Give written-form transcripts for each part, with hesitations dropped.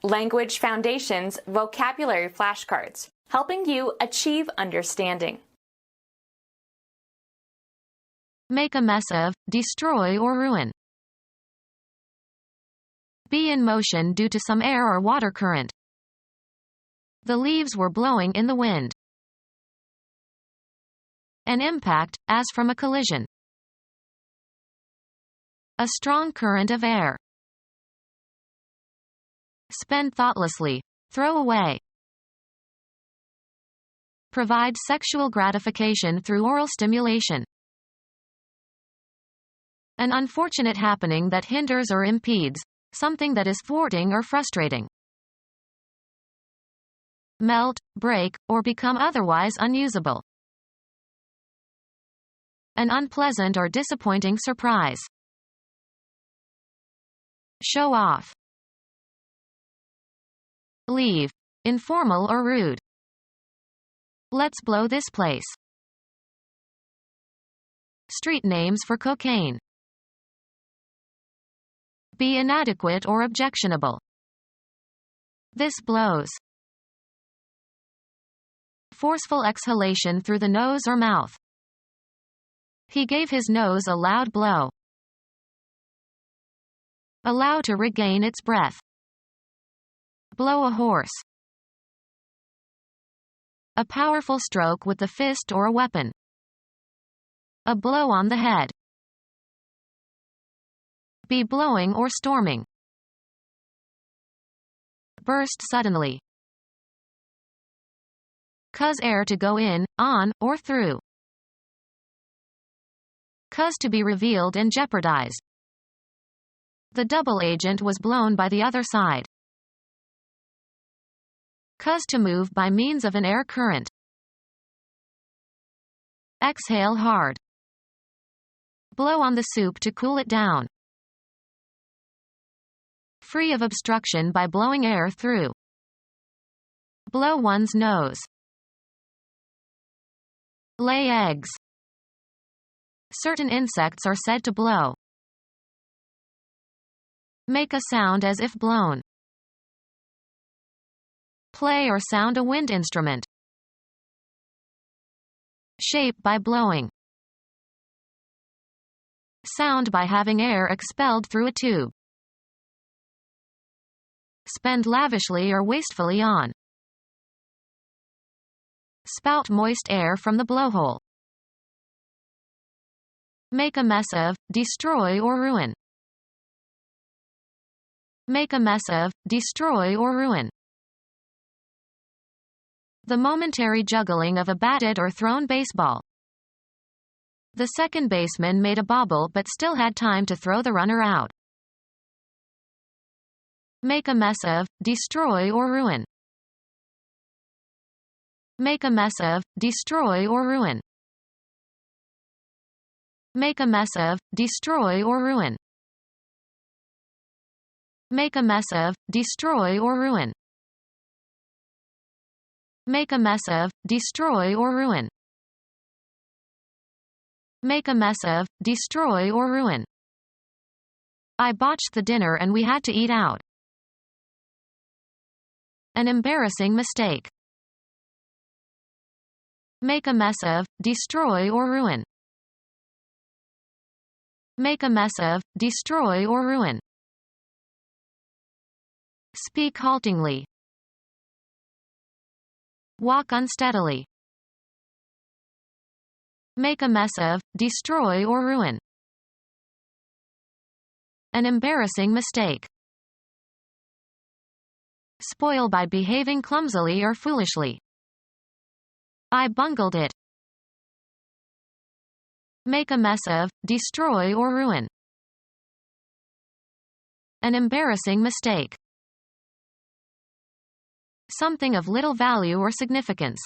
Language Foundations Vocabulary Flashcards, helping you achieve understanding. Make a mess of, destroy or ruin. Be in motion due to some air or water current. The leaves were blowing in the wind. An impact, as from a collision. A strong current of air. Spend thoughtlessly. Throw away. Provide sexual gratification through oral stimulation. An unfortunate happening that hinders or impedes, something that is thwarting or frustrating. Melt, break, or become otherwise unusable. An unpleasant or disappointing surprise. Show off. Leave. Informal or rude. Let's blow this place. Street names for cocaine. Be inadequate or objectionable. This blows. Forceful exhalation through the nose or mouth. He gave his nose a loud blow. Allow to regain its breath. Blow a horse. A powerful stroke with the fist or a weapon. A blow on the head. Be blowing or storming. Burst suddenly. Cause air to go in, on, or through. Cause to be revealed and jeopardized. The double agent was blown by the other side. Cause to move by means of an air current. Exhale hard. Blow on the soup to cool it down. Free of obstruction by blowing air through. Blow one's nose. Lay eggs. Certain insects are said to blow. Make a sound as if blown. Play or sound a wind instrument. Shape by blowing. Sound by having air expelled through a tube. Spend lavishly or wastefully on. Spout moist air from the blowhole. Make a mess of, destroy or ruin. Make a mess of, destroy or ruin. The momentary juggling of a batted or thrown baseball. The second baseman made a bobble but still had time to throw the runner out. Make a mess of, destroy or ruin. Make a mess of, destroy or ruin. Make a mess of, destroy or ruin. Make a mess of, destroy or ruin. Make a mess of, destroy or ruin. Make a mess of, destroy or ruin. I botched the dinner and we had to eat out. An embarrassing mistake. Make a mess of, destroy or ruin. Make a mess of, destroy or ruin. Speak haltingly. Walk unsteadily. Make a mess of, destroy or ruin. An embarrassing mistake. Spoil by behaving clumsily or foolishly. I bungled it. Make a mess of, destroy or ruin. An embarrassing mistake. Something of little value or significance.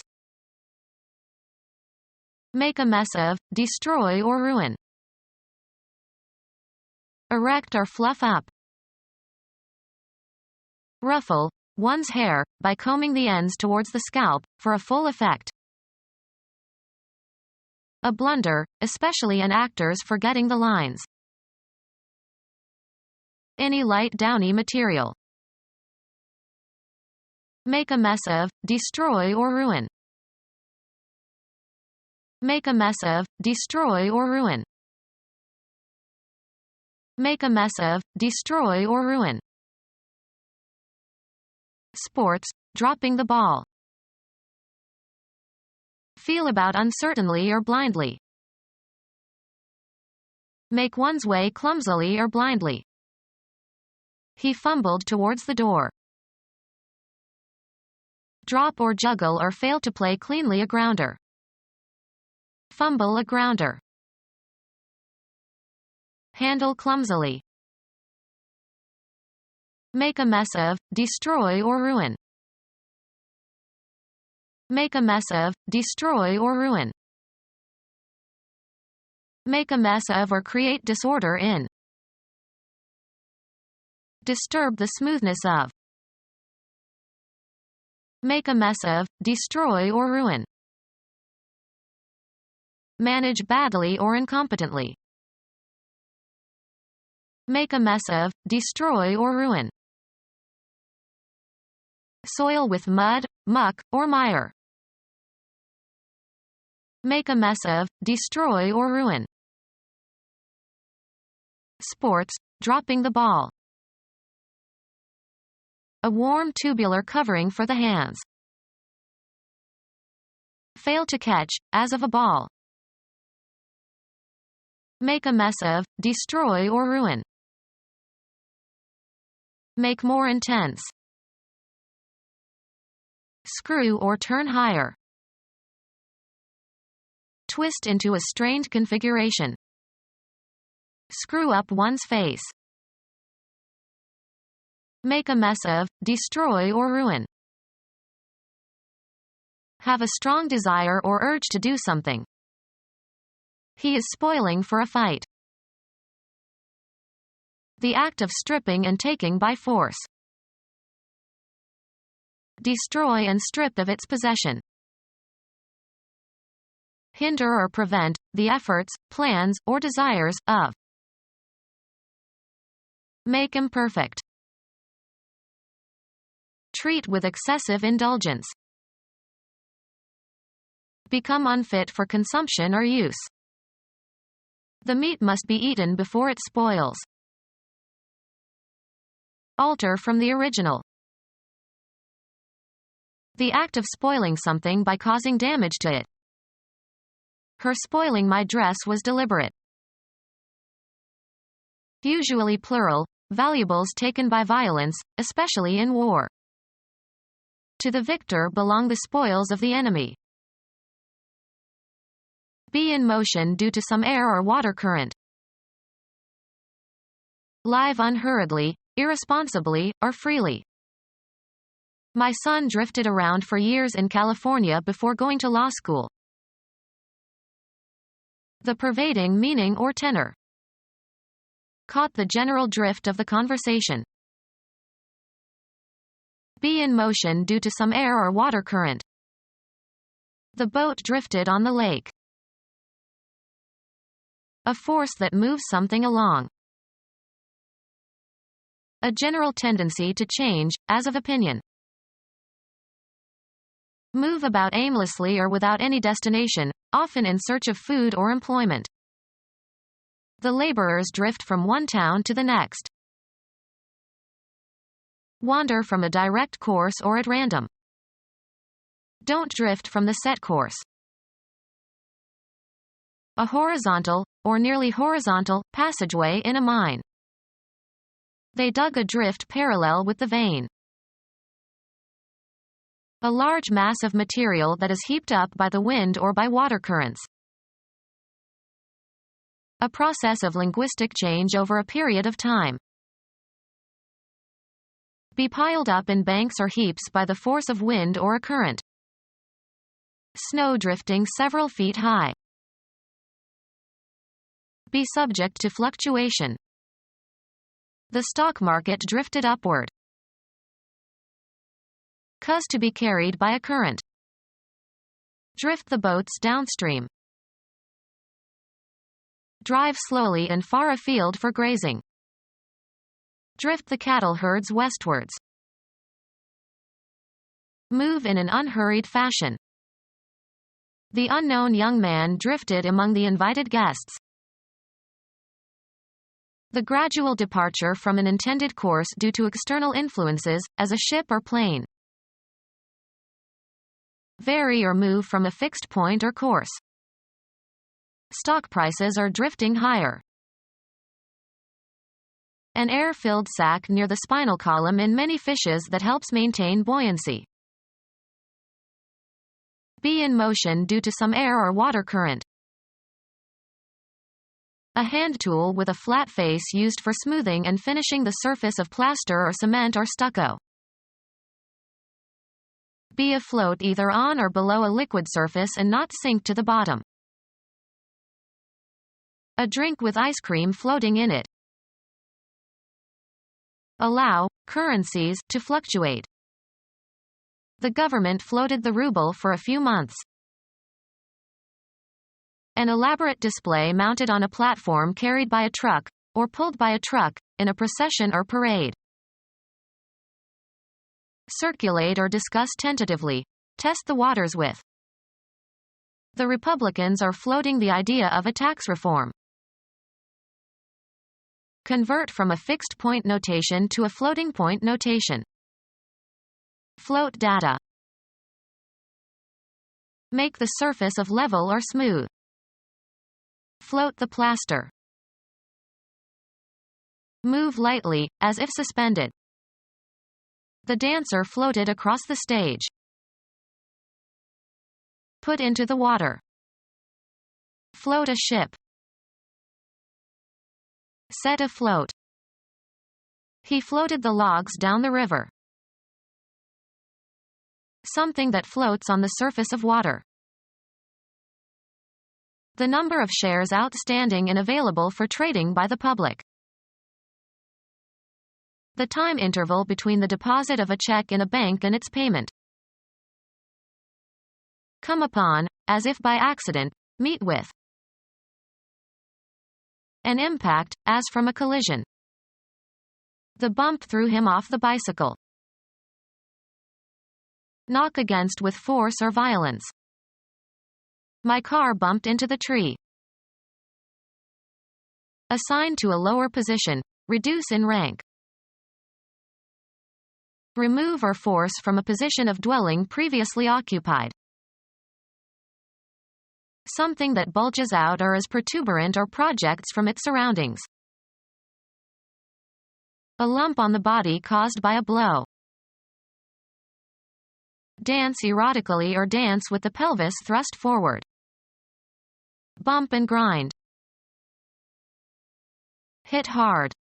Make a mess of, destroy or ruin. Erect or fluff up. Ruffle one's hair, by combing the ends towards the scalp, for a full effect. A blunder, especially an actor's forgetting the lines. Any light downy material. Make a mess of, destroy or ruin. Make a mess of, destroy or ruin. Make a mess of, destroy or ruin. Sports, dropping the ball. Feel about uncertainly or blindly. Make one's way clumsily or blindly. He fumbled towards the door. Drop or juggle or fail to play cleanly a grounder. Fumble a grounder. Handle clumsily. Make a mess of, destroy or ruin. Make a mess of, destroy or ruin. Make a mess of or create disorder in. Disturb the smoothness of. Make a mess of, destroy or ruin. Manage badly or incompetently. Make a mess of, destroy or ruin. Soil with mud, muck, or mire. Make a mess of, destroy or ruin. Sports, dropping the ball. A warm tubular covering for the hands. Fail to catch, as of a ball. Make a mess of, destroy or ruin. Make more intense. Screw or turn higher. Twist into a strained configuration. Screw up one's face. Make a mess of, destroy or ruin. Have a strong desire or urge to do something. He is spoiling for a fight. The act of stripping and taking by force. Destroy and strip of its possession. Hinder or prevent, the efforts, plans, or desires, of. Make imperfect. Treat with excessive indulgence. Become unfit for consumption or use. The meat must be eaten before it spoils. Alter from the original. The act of spoiling something by causing damage to it. Her spoiling my dress was deliberate. Usually plural, valuables taken by violence, especially in war. To the victor belong the spoils of the enemy. Be in motion due to some air or water current. Live unhurriedly, irresponsibly, or freely. My son drifted around for years in California before going to law school. The pervading meaning or tenor. Caught the general drift of the conversation. Be in motion due to some air or water current. The boat drifted on the lake. A force that moves something along. A general tendency to change, as of opinion. Move about aimlessly or without any destination, often in search of food or employment. The laborers drift from one town to the next. Wander from a direct course or at random. Don't drift from the set course. A horizontal, or nearly horizontal, passageway in a mine. They dug a drift parallel with the vein. A large mass of material that is heaped up by the wind or by water currents. A process of linguistic change over a period of time. Be piled up in banks or heaps by the force of wind or a current. Snow drifting several feet high. Be subject to fluctuation. The stock market drifted upward. Cause to be carried by a current. Drift the boats downstream. Drive slowly and far afield for grazing. Drift the cattle herds westwards. Move in an unhurried fashion. The unknown young man drifted among the invited guests. The gradual departure from an intended course due to external influences, as a ship or plane. Vary or move from a fixed point or course. Stock prices are drifting higher. An air-filled sac near the spinal column in many fishes that helps maintain buoyancy. Be in motion due to some air or water current. A hand tool with a flat face used for smoothing and finishing the surface of plaster or cement or stucco. Be afloat either on or below a liquid surface and not sink to the bottom. A drink with ice cream floating in it. Allow currencies to fluctuate. The government floated the ruble for a few months. An elaborate display mounted on a platform carried by a truck, or pulled by a truck, in a procession or parade. Circulate or discuss tentatively. Test the waters with. The Republicans are floating the idea of a tax reform. Convert from a fixed point notation to a floating point notation. Float data. Make the surface of level or smooth. Float the plaster. Move lightly, as if suspended. The dancer floated across the stage. Put into the water. Float a ship. Set afloat. He floated the logs down the river. Something that floats on the surface of water. The number of shares outstanding and available for trading by the public. The time interval between the deposit of a check in a bank and its payment. Come upon, as if by accident, meet with. An impact, as from a collision. The bump threw him off the bicycle. Knock against with force or violence. My car bumped into the tree. Assign to a lower position. Reduce in rank. Remove or force from a position of dwelling previously occupied. Something that bulges out or is protuberant or projects from its surroundings. A lump on the body caused by a blow. Dance erotically or dance with the pelvis thrust forward. Bump and grind. Hit hard.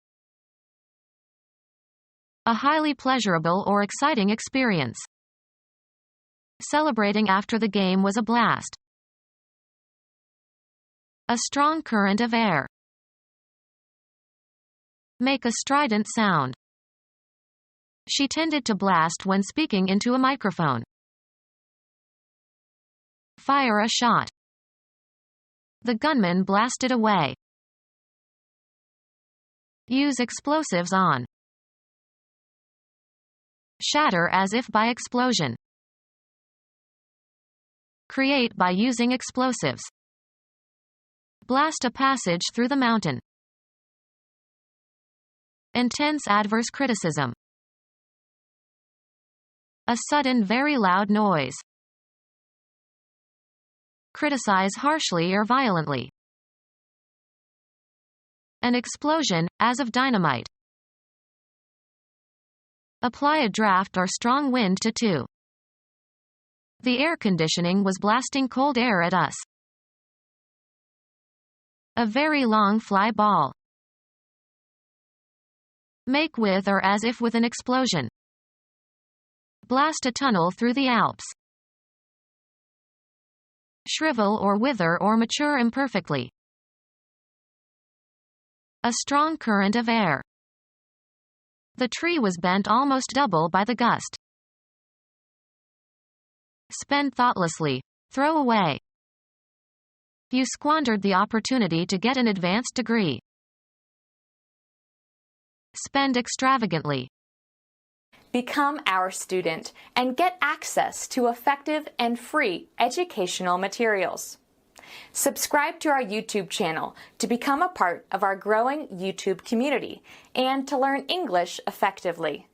A highly pleasurable or exciting experience. Celebrating after the game was a blast. A strong current of air. Make a strident sound. She tended to blast when speaking into a microphone. Fire a shot. The gunman blasted away. Use explosives on. Shatter as if by explosion. Create by using explosives. Blast a passage through the mountain. Intense adverse criticism. A sudden very loud noise. Criticize harshly or violently. An explosion, as of dynamite. Apply a draft or strong wind to. The air conditioning was blasting cold air at us. A very long fly ball. Make with or as if with an explosion. Blast a tunnel through the Alps. Shrivel or wither or mature imperfectly. A strong current of air. The tree was bent almost double by the gust. Spend thoughtlessly. Throw away. You squandered the opportunity to get an advanced degree. Spend extravagantly. Become our student and get access to effective and free educational materials. Subscribe to our YouTube channel to become a part of our growing YouTube community and to learn English effectively.